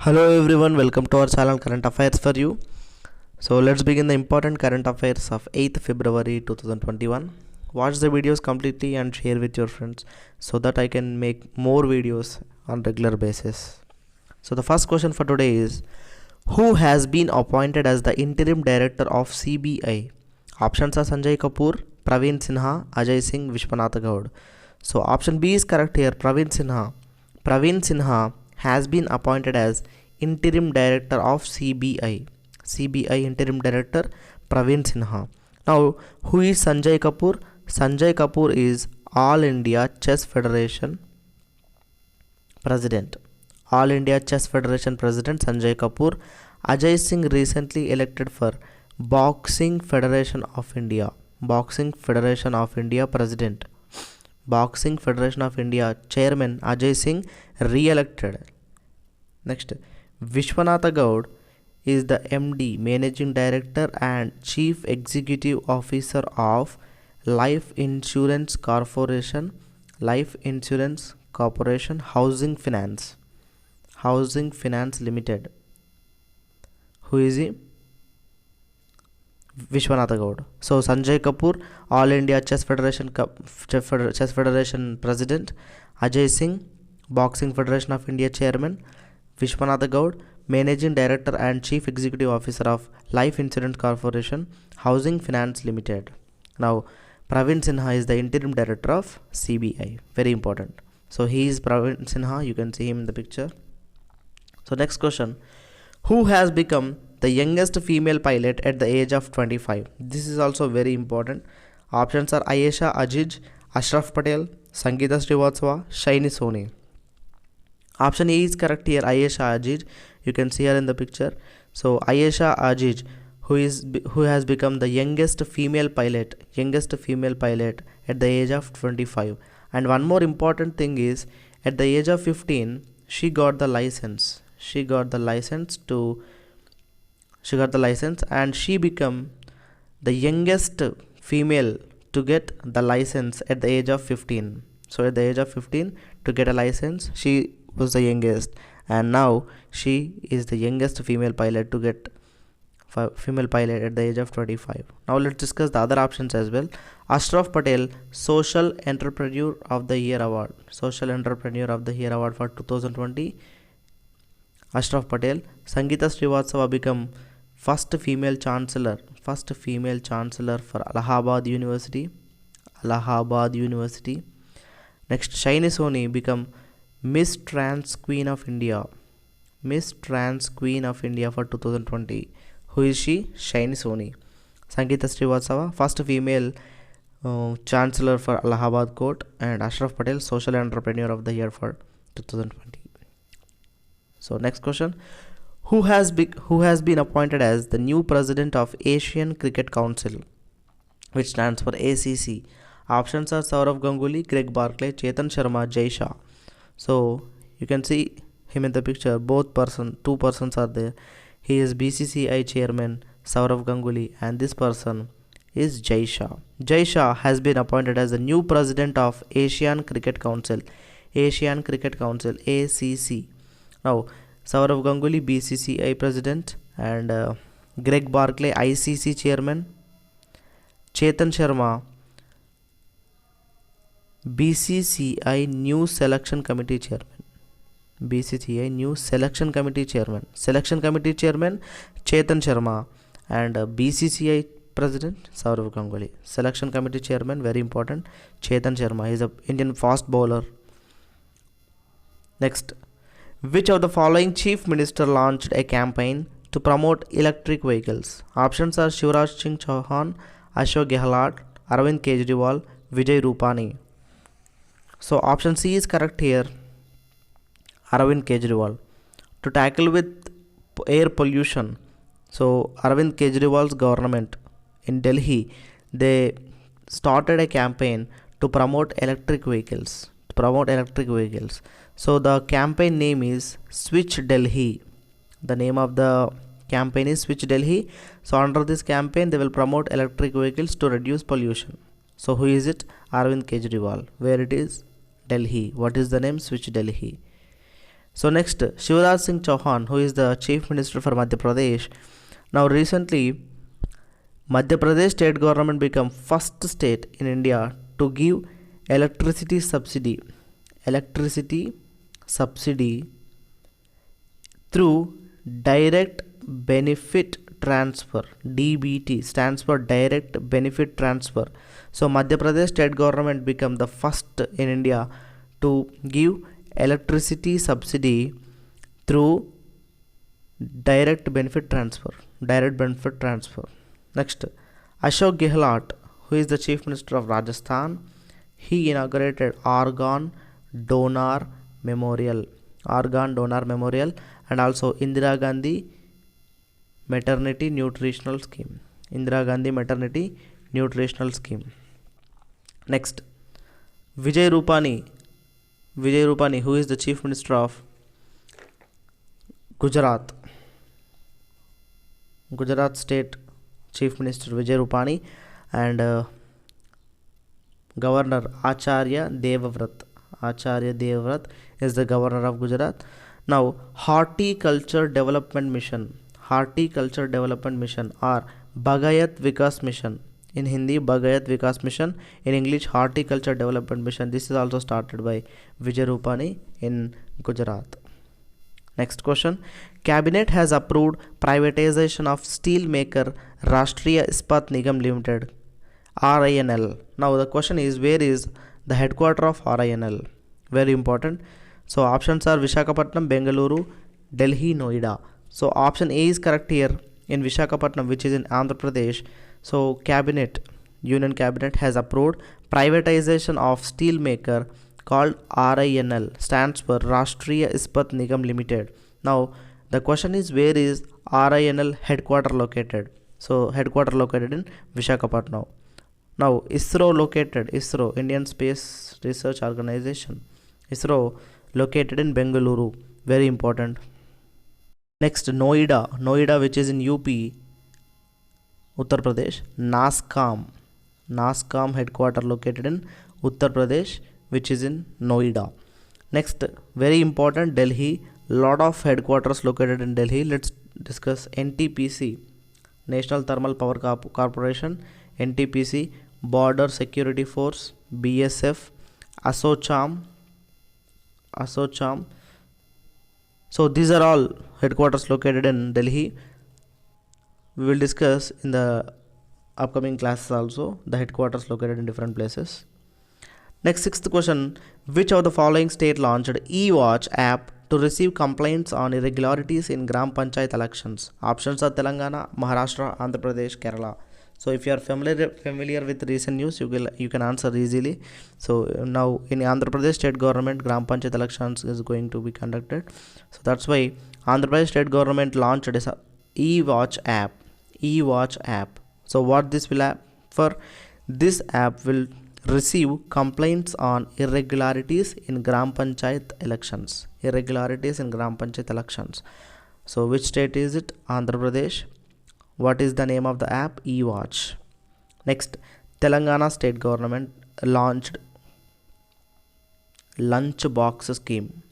Hello everyone, welcome to our channel Current Affairs for you. So let's begin the important current affairs of 8th February 2021. Watch the videos completely and share with your friends so that I can make more videos on regular basis. So the first question for today is, who has been appointed as the interim director of CBI? Options are Sanjay Kapoor, Praveen Sinha, Ajay Singh, Vishwanath Gaud. So option B is correct here, Praveen Sinha. Praveen Sinha has been appointed as interim director of CBI. CBI interim director Praveen Sinha. Now, who is Sanjay Kapoor? Sanjay Kapoor is All India Chess Federation President. All India Chess Federation President Sanjay Kapoor. Ajay Singh recently elected for Boxing Federation of India. Boxing Federation of India President. Boxing Federation of India Chairman Ajay Singh re-elected. Next, Vishwanatha Gaud is the MD, Managing Director and Chief Executive Officer of Life Insurance Corporation, Life Insurance Corporation Housing Finance Limited. Who is he? Vishwanatha Gaud. So Sanjay Kapoor, All India Chess Federation President. Ajay Singh, Boxing Federation of India Chairman. Vishwanatha Gaud, Managing Director and Chief Executive Officer of Life Insurance Corporation Housing Finance Limited. Now Praveen Sinha is the Interim Director of CBI. Very important. So he is Praveen Sinha. You can see him in the picture. So next question. Who has become the youngest female pilot at the age of 25? This is also very important. Options are Ayesha Ajij, Ashraf Patel, Sangeeta Srivastava, Shaini Soni. Option A is correct here, Ayesha Ajij. You can see her in the picture. So Ayesha Ajij, who has become the youngest female pilot at the age of 25. And one more important thing is, at the age of 15, she got the license. And she became the youngest female to get the license at the age of 15. So at the age of 15 to get a license, she was the youngest, and now she is the youngest female pilot to get female pilot at the age of 25. Now let's discuss the other options as well. Ashraf Patel, Social Entrepreneur of the Year Award. Social Entrepreneur of the Year Award for 2020. Ashraf Patel. Sangeeta Srivastava become first female chancellor for Allahabad University. Next, Shaini Soni become Miss Trans Queen of India for 2020. Who is she? Shaini Soni. Sangeeta Srivastava, first female chancellor for Allahabad Court, and Ashraf Patel, Social Entrepreneur of the Year for 2020. So next question. Who has been appointed as the new president of Asian Cricket Council, which stands for ACC? Options are Sourav Ganguly, Greg Barclay, Chetan Sharma, Jay Shah. So you can see him in the picture. Two persons are there. He is BCCI chairman Sourav Ganguly, and this person is Jay Shah. Jay Shah has been appointed as the new president of Asian Cricket Council, ACC. Now Sourav Ganguly, BCCI president, and Greg Barclay, ICC chairman. Chetan Sharma, BCCI New Selection Committee chairman. Selection Committee chairman Chetan Sharma, and BCCI president Sourav Ganguly. Selection Committee chairman, very important, Chetan Sharma. He is an Indian fast bowler. Next, which of the following chief minister launched a campaign to promote electric vehicles? Options are Shivraj Singh Chauhan, Ashok Gehlot, Arvind Kejriwal, Vijay Rupani. So option C is correct here, Arvind Kejriwal. To tackle with air pollution, so Arvind Kejriwal's government in Delhi, they started a campaign to promote electric vehicles. So the campaign name is Switch Delhi. The name of the campaign is Switch Delhi. So under this campaign, they will promote electric vehicles to reduce pollution. So who is it? Arvind Kejriwal. Where it is? Delhi. What is the name? Switch Delhi. So next, Shivraj Singh Chauhan, who is the Chief Minister for Madhya Pradesh. Now recently, Madhya Pradesh state government became first state in India to give electricity subsidy. Electricity subsidy through direct benefit transfer. DBT stands for direct benefit transfer. So Madhya Pradesh state government became the first in India to give electricity subsidy through direct benefit transfer. Next, Ashok Gehlot, who is the Chief Minister of Rajasthan, he inaugurated Organ Donor Memorial, and also Indira Gandhi Maternity Nutritional Scheme. Next, Vijay Rupani, who is the Chief Minister of Gujarat State Chief Minister Vijay Rupani, and Governor Acharya Devavrat is the governor of Gujarat. Now, Horticulture Development Mission or Bagayat Vikas Mission. In Hindi, Bagayat Vikas Mission. In English, Horticulture Development Mission. This is also started by Vijay Rupani in Gujarat. Next question. Cabinet has approved privatization of steel maker Rashtriya Ispat Nigam Limited, RINL. Now the question is, where is the headquarter of RINL? Very important. So options are Visakhapatnam, Bengaluru, Delhi, Noida. So option A is correct here in Visakhapatnam, which is in Andhra Pradesh. So Union Cabinet has approved privatization of steel maker called RINL, stands for Rashtriya Ispat Nigam Limited. Now the question is, where is RINL headquarter located? So headquarter located in Visakhapatnam. Now ISRO, Indian Space Research Organization, ISRO located in Bengaluru. Very important. Next, Noida, which is in UP, Uttar Pradesh. NASCOM headquarter located in Uttar Pradesh, which is in Noida. Next, very important, Delhi. Lot of headquarters located in Delhi. Let's discuss NTPC, National Thermal Power Corporation, NTPC, Border Security Force, BSF, ASOCHAM. So these are all headquarters located in Delhi. We will discuss in the upcoming classes also the headquarters located in different places. Next, sixth question. Which of the following state launched eWatch app to receive complaints on irregularities in Gram Panchayat elections? Options are Telangana, Maharashtra, Andhra Pradesh, Kerala. So if you are familiar with recent news, you can answer easily. So now in Andhra Pradesh state government, Gram Panchayat elections is going to be conducted. So that's why Andhra Pradesh state government launched this eWatch app. So what this will app for? This app will receive complaints on irregularities in Gram Panchayat elections. So which state is it? Andhra Pradesh. What is the name of the app? eWatch. Next, Telangana state government launched lunch box scheme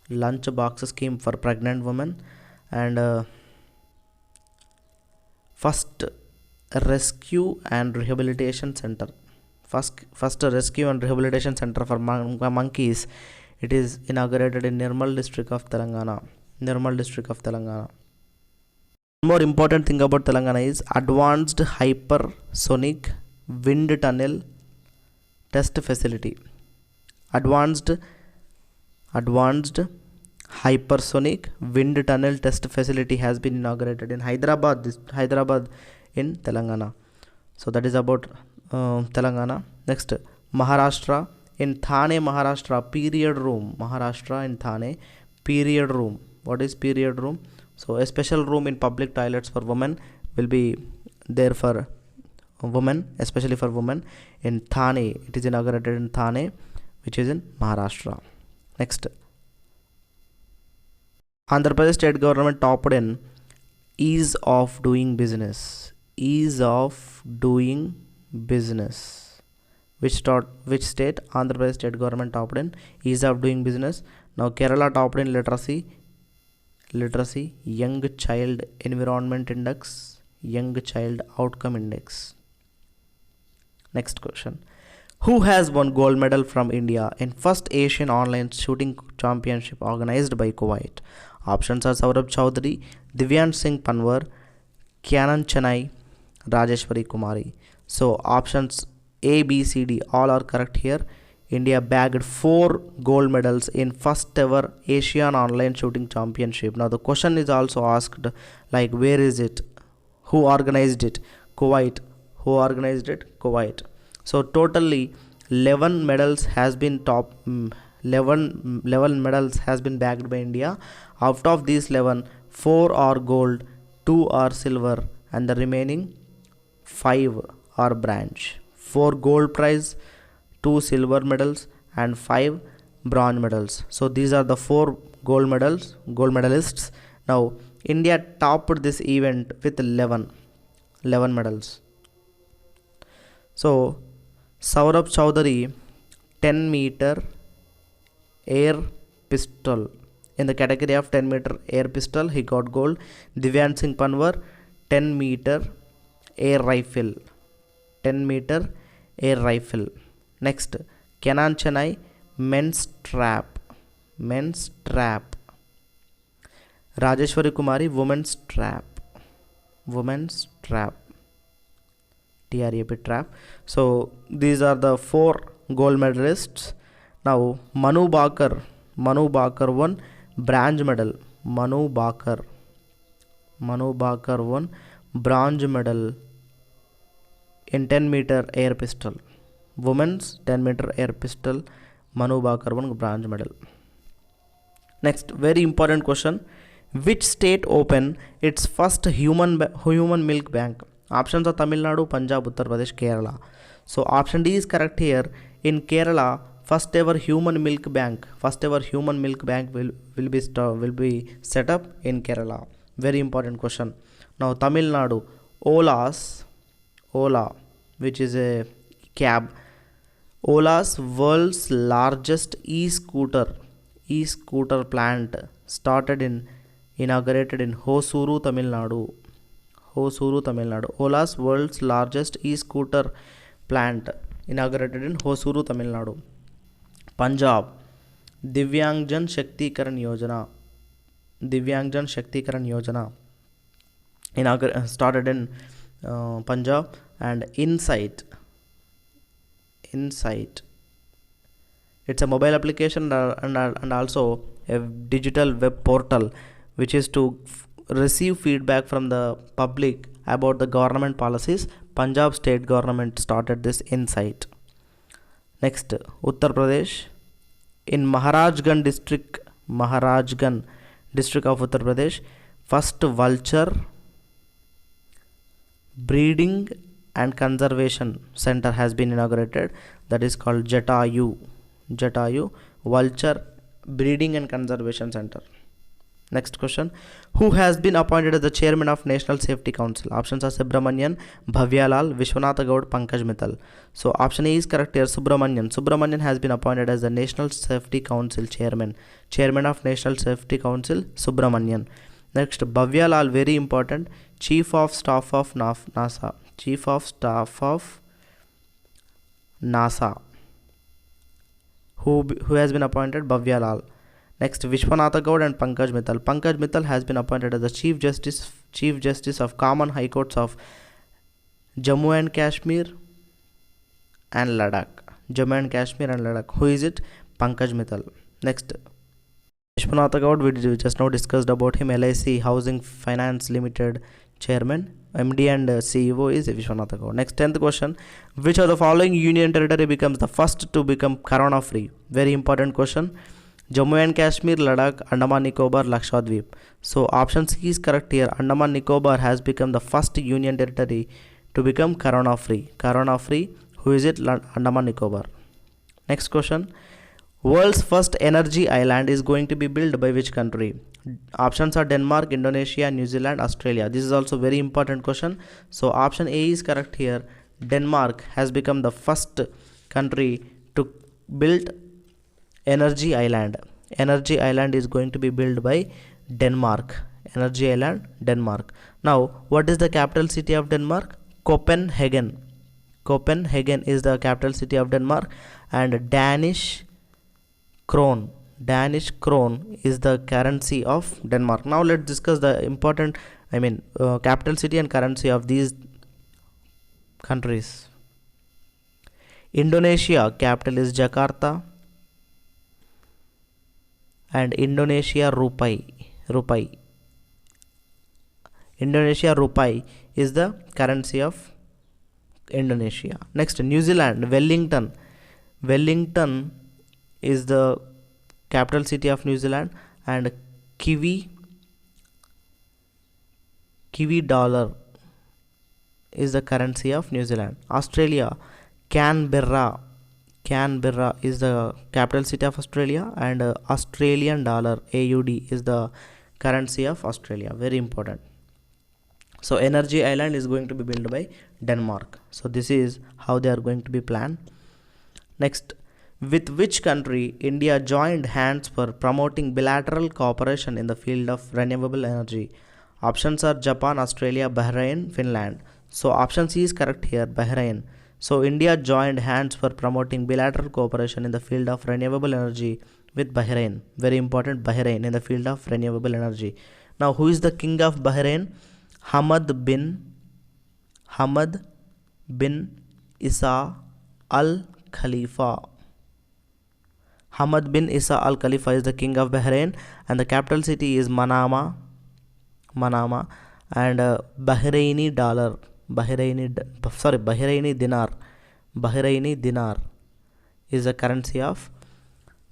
for pregnant women, and first rescue and rehabilitation center for monkeys. It is inaugurated in Nirmal district of Telangana. More important thing about Telangana is advanced hypersonic wind tunnel test facility. Advanced hypersonic wind tunnel test facility has been inaugurated in Hyderabad in Telangana. So that is about Telangana. Next, Maharashtra. In Thane, Maharashtra, period room. Period room. What is period room? So a special room in public toilets for women will be there for women, especially for women in Thane. It is inaugurated in Thane, which is in Maharashtra. Next, Andhra Pradesh state government topped in ease of doing business. Which state? Andhra Pradesh state government topped in ease of doing business. Now Kerala topped in literacy, young child environment index, young child outcome index. Next question. Who has won gold medal from India in first Asian online shooting championship organized by Kuwait? Options are Saurabh Chowdhury, Divyan Singh Panwar, Kyanan Chennai, Rajeshwari Kumari. So options A, B, C, D all are correct here. India bagged 4 gold medals in first ever Asian online shooting championship. Now the question is also asked like where is it? Who organized it? Kuwait. Who organized it? Kuwait. So totally 11 medals has been 11 medals has been bagged by India. Out of these 11, 4 are gold, 2 are silver, and the remaining 5 are bronze. 4 gold prize, 2 silver medals, and 5 bronze medals. So these are the 4 gold medalists. Now India topped this event with 11 medals. So Saurabh Chowdhury 10-meter air pistol, in the category of 10-meter air pistol he got gold. Divyan Singh Panwar 10-meter air rifle, 10-meter air rifle. Next, Kyanan Chennai men's trap. Rajeshwari Kumari women's trap, TRAP trap. So these are the 4 gold medalists. Now Manu Bakar won bronze medal. Manu Bakar won bronze medal in 10-meter air pistol. Women's 10-meter air pistol, Manu Bakar won bronze medal. Next, very important question. Which state opened its first human milk bank? Options are Tamil Nadu, Punjab, Uttar Pradesh, Kerala. So option D is correct here. In Kerala, first ever human milk bank will be set up in Kerala. Very important question. Now Tamil Nadu, Ola, which is a cab. Ola's world's largest e-scooter plant inaugurated in Hosuru, Tamil Nadu. Ola's world's largest e-scooter plant inaugurated in Hosuru, Tamil Nadu. Punjab, Divyangjan Shaktikaran Yojana started in Punjab. And Insight, it's a mobile application and also a digital web portal which is to receive feedback from the public about the government policies. Punjab state government started this Insight. Next, Uttar Pradesh, in Maharajganj district of Uttar Pradesh, first vulture breeding and conservation center has been inaugurated, that is called Jatayu Vulture Breeding and Conservation Center. Next question. Who has been appointed as the chairman of National Safety Council? Options are Subramanian, Bhavyalal, Vishwanatha Gaud, Pankaj Mittal. So option A is correct here. Subramanian has been appointed as the National Safety Council chairman of National Safety Council, Subramanian. Next, Bhavyalal, very important, Chief of Staff of NASA. Who has been appointed? Bhavyalal. Next, Vishwanatha Gaud and Pankaj Mittal. Pankaj Mittal has been appointed as the Chief Justice of Common High Courts of Jammu and Kashmir and Ladakh. Who is it? Pankaj Mittal. Next, Vishwanatha Gaud, we just now discussed about him. LIC Housing Finance Limited chairman, MD and CEO is Vishwanatha Gaud. Next, 10th question. Which of the following union territory becomes the first to become corona free? Very important question. Jammu and Kashmir, Ladakh, Andaman Nicobar, Lakshadweep. So option C is correct here. Andaman Nicobar has become the first union territory to become corona free. Who is it? Andaman Nicobar. Next question. World's first energy island is going to be built by which country? Options are Denmark, Indonesia, New Zealand, Australia. This is also very important question. So option A is correct here. Denmark has become the first country to build energy island. Energy Island is going to be built by Denmark. Energy Island, Denmark. Now, what is the capital city of Denmark? Copenhagen. Copenhagen is the capital city of Denmark, and Danish krone. Danish krone is the currency of Denmark. Now let's discuss the important, capital city and currency of these countries. Indonesia capital is Jakarta, and Indonesia rupiah. Indonesia rupiah is the currency of Indonesia. Next, New Zealand, Wellington. Wellington is the capital city of New Zealand, and Kiwi dollar is the currency of New Zealand. Australia, Canberra is the capital city of Australia, and Australian dollar AUD is the currency of Australia. Very important. So Energy Island is going to be built by Denmark. So this is how they are going to be planned. Next, with which country India joined hands for promoting bilateral cooperation in the field of renewable energy? Options are Japan, Australia, Bahrain, Finland. So option C is correct here, Bahrain. So India joined hands for promoting bilateral cooperation in the field of renewable energy with Bahrain. Very important, Bahrain in the field of renewable energy. Now, who is the king of Bahrain? Hamad bin Isa Al Khalifa. Hamad bin Isa Al Khalifa is the king of Bahrain, and the capital city is Manama, and Bahraini dinar is the currency of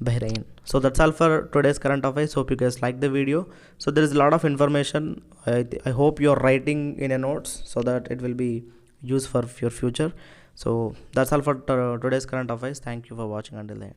Bahrain. So that's all for today's current affairs. Hope you guys like the video. So there is a lot of information. I hope you're writing in a notes so that it will be used for your future. So that's all for today's current affairs. Thank you for watching until the end.